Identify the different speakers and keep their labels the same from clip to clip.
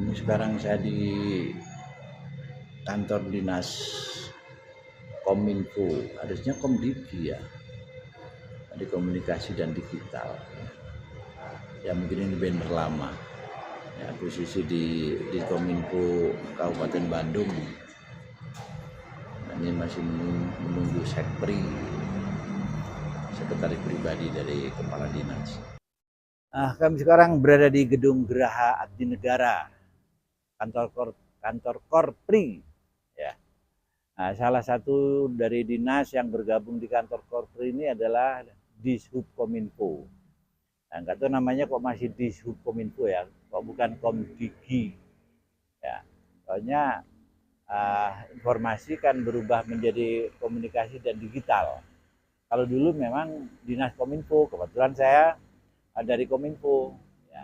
Speaker 1: Ini sekarang saya di kantor dinas Kominfo, harusnya Komdiki ya, di komunikasi dan digital. Ya mungkin ini banner lama. Ya, posisi di Kominfo Kabupaten Bandung. Ini masih menunggu sekpri, sekretaris pribadi dari kepala dinas. Kami sekarang berada di gedung Geraha Abdi Negara, kantor Korpri. Ya. Nah, salah satu dari dinas yang bergabung di kantor Korpri ini adalah Dishub Kominfo. Nah, nggak tahu namanya kok masih Dishub Kominfo ya, kok bukan Komdigi. Ya, soalnya informasi kan berubah menjadi komunikasi dan digital. Kalau dulu memang dinas Kominfo, kebetulan saya dari Kominfo, ya.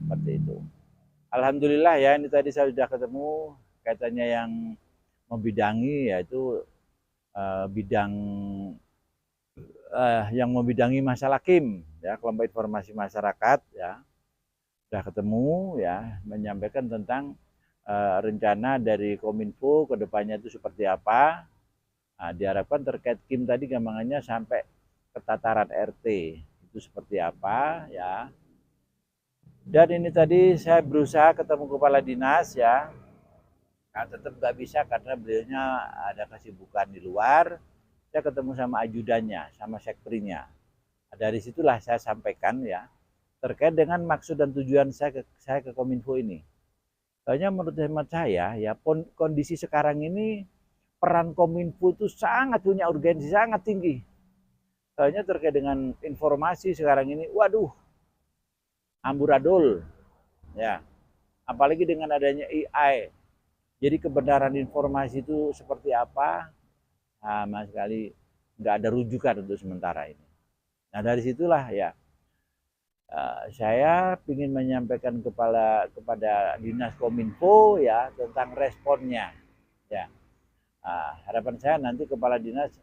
Speaker 1: Seperti itu. Alhamdulillah ya, ini tadi saya sudah ketemu kaitannya yang membidangi, yaitu bidang yang membidangi masalah KIM, ya, kelompok informasi masyarakat, ya, sudah ketemu, ya, menyampaikan tentang rencana dari Kominfo ke depannya itu seperti apa. Nah, diharapkan terkait KIM tadi gampangannya sampai ke tataran RT itu seperti apa, ya. Dan ini tadi saya berusaha ketemu kepala dinas, ya. Nah, tetap nggak bisa karena beliaunya ada kesibukan di luar. Saya ketemu sama ajudannya, sama sekprinya. Nah, dari situlah saya sampaikan, ya, terkait dengan maksud dan tujuan saya ke Kominfo ini. Soalnya menurut hemat saya, ya, kondisi sekarang ini peran Kominfo itu sangat punya urgensi, sangat tinggi. Soalnya terkait dengan informasi sekarang ini, waduh, amburadul, ya. Apalagi dengan adanya AI. Jadi kebenaran informasi itu seperti apa, sama sekali nggak ada rujukan untuk sementara ini. Nah dari situlah, ya, saya ingin menyampaikan kepada dinas Kominfo, ya, tentang responnya, ya. Harapan saya nanti kepala dinas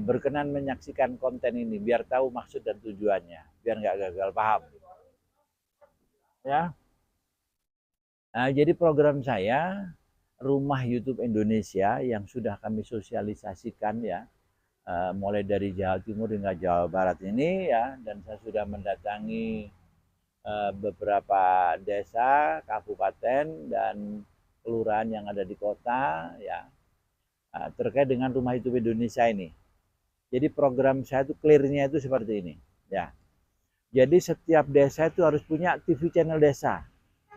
Speaker 1: berkenan menyaksikan konten ini biar tahu maksud dan tujuannya, biar nggak gagal paham, ya. Nah, jadi program saya Rumah YouTube Indonesia yang sudah kami sosialisasikan, ya, mulai dari Jawa Timur hingga Jawa Barat ini, ya, dan saya sudah mendatangi beberapa desa, kabupaten dan kelurahan yang ada di kota, ya, terkait dengan Rumah YouTube Indonesia ini. Jadi program saya itu clear-nya itu seperti ini, ya. Jadi setiap desa itu harus punya TV channel desa,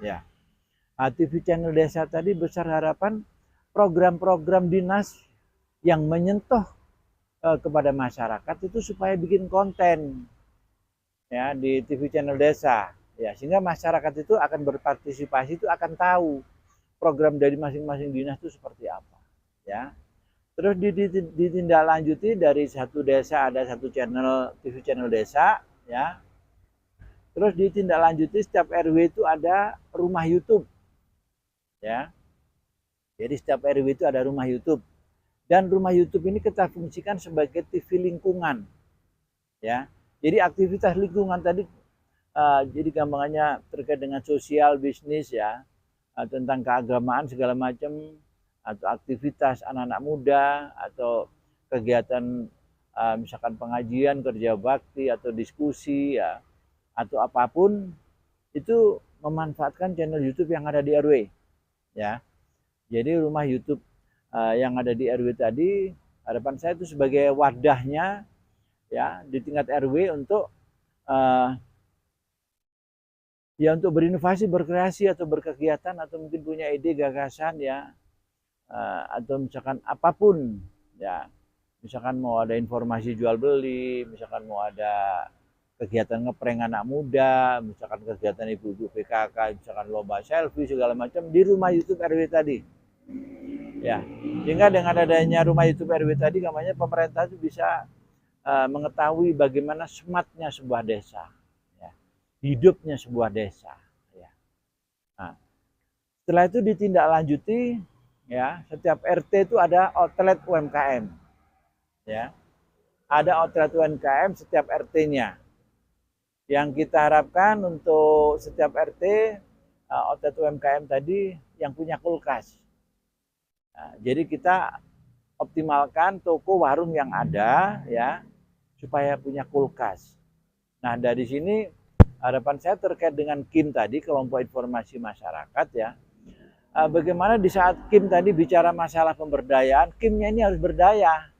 Speaker 1: ya. TV channel desa tadi besar harapan program-program dinas yang menyentuh kepada masyarakat itu supaya bikin konten, ya, di TV channel desa, ya, sehingga masyarakat itu akan berpartisipasi, itu akan tahu program dari masing-masing dinas itu seperti apa, ya. Terus ditindaklanjuti dari satu desa ada satu channel TV channel desa, ya. Terus ditindaklanjuti setiap RW itu ada rumah YouTube, ya. Jadi setiap RW itu ada rumah YouTube. Dan rumah YouTube ini kita fungsikan sebagai TV lingkungan, ya. Jadi aktivitas lingkungan tadi jadi gampangannya terkait dengan sosial, bisnis, ya, tentang keagamaan segala macam, atau aktivitas anak-anak muda, atau kegiatan misalkan pengajian, kerja bakti, atau diskusi, ya, atau apapun itu memanfaatkan channel YouTube yang ada di RW, ya. Jadi rumah YouTube yang ada di RW tadi, harapan saya itu sebagai wadahnya, ya, di tingkat RW untuk ya, untuk berinovasi, berkreasi, atau berkegiatan, atau mungkin punya ide, gagasan, ya, atau misalkan apapun, ya, misalkan mau ada informasi jual beli, misalkan mau ada kegiatan ngeprank anak muda, misalkan kegiatan ibu-ibu PKK, misalkan lomba selfie segala macam di rumah YouTube RW tadi, ya. Sehingga dengan adanya rumah YouTube RW tadi, namanya pemerintah itu bisa mengetahui bagaimana sematnya sebuah desa, ya, hidupnya sebuah desa, ya. Nah, setelah itu ditindaklanjuti, ya, setiap RT itu ada outlet UMKM, ya, ada outlet UMKM setiap RT-nya. Yang kita harapkan untuk setiap RT outlet UMKM tadi yang punya kulkas. Nah, jadi kita optimalkan toko warung yang ada ya supaya punya kulkas. Nah, dari sini harapan saya terkait dengan KIM tadi, kelompok informasi masyarakat ya. Bagaimana di saat KIM tadi bicara masalah pemberdayaan, KIM-nya ini harus berdaya.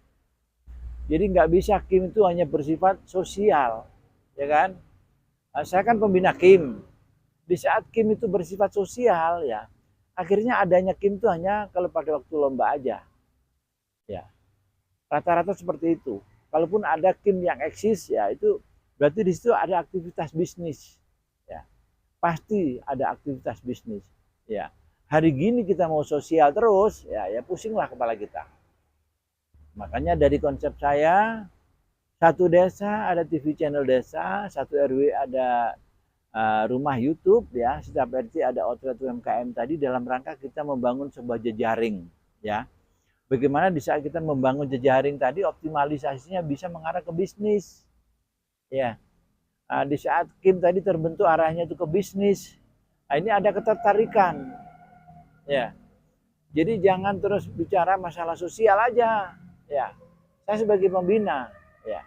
Speaker 1: Jadi nggak bisa KIM itu hanya bersifat sosial, ya kan? Saya kan pembina KIM. Di saat KIM itu bersifat sosial ya, akhirnya adanya KIM itu hanya kalau pada waktu lomba aja. Ya, rata-rata seperti itu. Kalaupun ada KIM yang eksis ya itu berarti di situ ada aktivitas bisnis. Ya, pasti ada aktivitas bisnis. Ya, hari gini kita mau sosial terus, ya pusinglah kepala kita. Makanya dari konsep saya, satu desa ada TV channel desa, satu RW ada rumah YouTube ya, setiap RT ada outlet UMKM tadi dalam rangka kita membangun sebuah jejaring ya. Bagaimana di saat kita membangun jejaring tadi optimalisasinya bisa mengarah ke bisnis ya. Di saat KIM tadi terbentuk arahnya itu ke bisnis. Ini ada ketertarikan ya. Jadi jangan terus bicara masalah sosial aja ya. Saya sebagai pembina ya.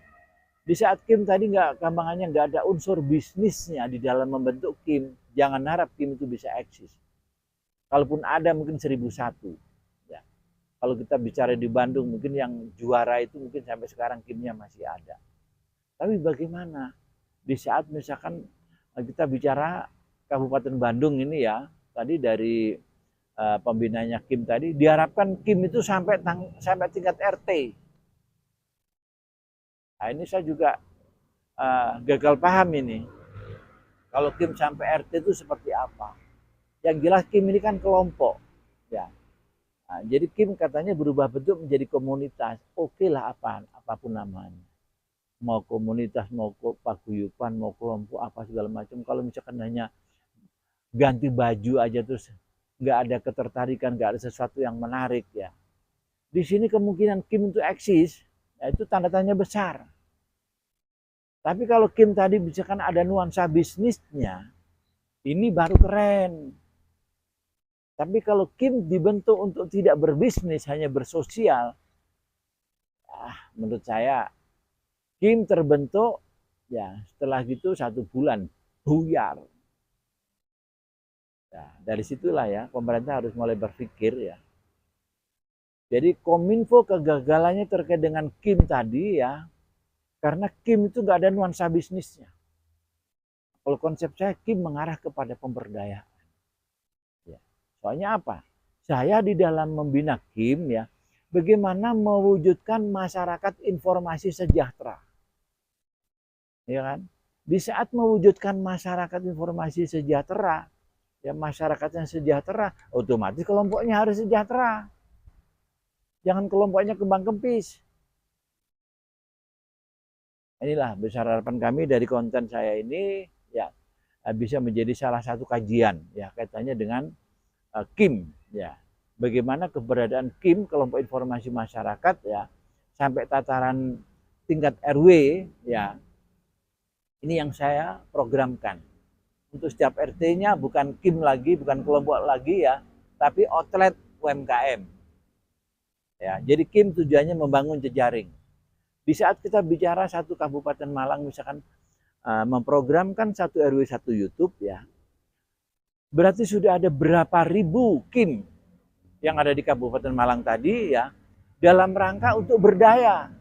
Speaker 1: Di saat KIM tadi gampangannya nggak ada unsur bisnisnya di dalam membentuk KIM, jangan harap KIM itu bisa eksis. Kalaupun ada mungkin 1001. Ya. Kalau kita bicara di Bandung mungkin yang juara itu mungkin sampai sekarang KIM-nya masih ada. Tapi bagaimana di saat misalkan kita bicara Kabupaten Bandung ini ya, tadi dari pembinanya KIM tadi diharapkan KIM itu sampai tingkat RT. Nah, ini saya juga gagal paham ini. Kalau KIM sampai RT itu seperti apa? Yang jelas KIM ini kan kelompok, ya. Nah, jadi KIM katanya berubah bentuk menjadi komunitas. Oke lah apapun namanya. Mau komunitas, mau paguyuban, mau kelompok apa segala macam. Kalau misalkan hanya ganti baju aja terus nggak ada ketertarikan, nggak ada sesuatu yang menarik ya. Di sini kemungkinan KIM itu eksis, ya itu tanda tanya besar. Tapi kalau KIM tadi misalkan ada nuansa bisnisnya, ini baru keren. Tapi kalau KIM dibentuk untuk tidak berbisnis, hanya bersosial, menurut saya KIM terbentuk, ya setelah gitu 1 bulan, buyar. Ya, dari situlah ya pemerintah harus mulai berpikir ya. Jadi Kominfo kegagalannya terkait dengan KIM tadi ya, karena KIM itu nggak ada nuansa bisnisnya. Kalau konsep saya KIM mengarah kepada pemberdayaan. Ya. Soalnya apa? Saya di dalam membina KIM ya, bagaimana mewujudkan masyarakat informasi sejahtera. Ya kan? Di saat mewujudkan masyarakat informasi sejahtera, ya masyarakatnya sejahtera, otomatis kelompoknya harus sejahtera. Jangan kelompoknya kembang kempis. Inilah besar harapan kami dari konten saya ini ya bisa menjadi salah satu kajian ya kaitannya dengan KIM ya. Bagaimana keberadaan KIM kelompok informasi masyarakat ya sampai tataran tingkat RW ya. Ini yang saya programkan. Untuk setiap RT-nya bukan KIM lagi, bukan kelompok lagi ya, tapi outlet UMKM. Ya, jadi KIM tujuannya membangun jejaring. Di saat kita bicara satu Kabupaten Malang misalkan memprogramkan satu RW satu YouTube ya, berarti sudah ada berapa ribu KIM yang ada di Kabupaten Malang tadi ya, dalam rangka untuk berdaya.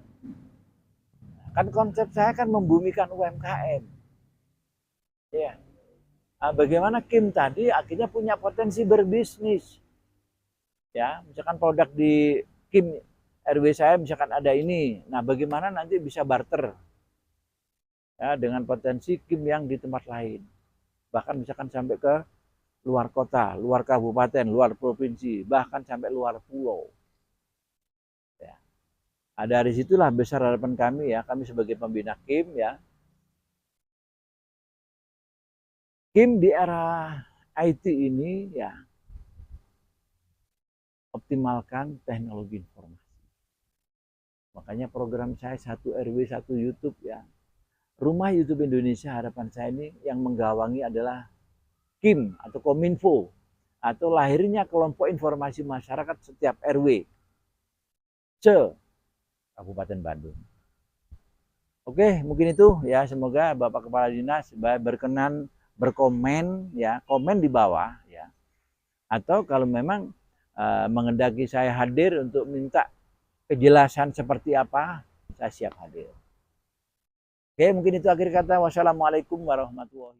Speaker 1: Kan konsep saya kan membumikan UMKM. Ya. Bagaimana KIM tadi akhirnya punya potensi berbisnis. Ya, misalkan produk di KIM RW saya misalkan ada ini. Nah, bagaimana nanti bisa barter ya dengan potensi KIM yang di tempat lain. Bahkan misalkan sampai ke luar kota, luar kabupaten, luar provinsi, bahkan sampai luar pulau. Ya. Dari situlah besar harapan kami ya, kami sebagai pembina KIM ya. KIM di era IT ini ya optimalkan teknologi informasi. Makanya program saya 1 RW 1 YouTube ya. Rumah YouTube Indonesia harapan saya ini yang menggawangi adalah KIM atau Kominfo, atau lahirnya kelompok informasi masyarakat setiap RW se-Kabupaten Bandung. Oke, mungkin itu ya, semoga Bapak Kepala Dinas berkenan berkomen ya, komen di bawah ya. Atau kalau memang mengendaki saya hadir untuk minta kejelasan seperti apa, saya siap hadir. Oke, mungkin itu akhir kata. Wassalamualaikum warahmatullahi wabarakatuh.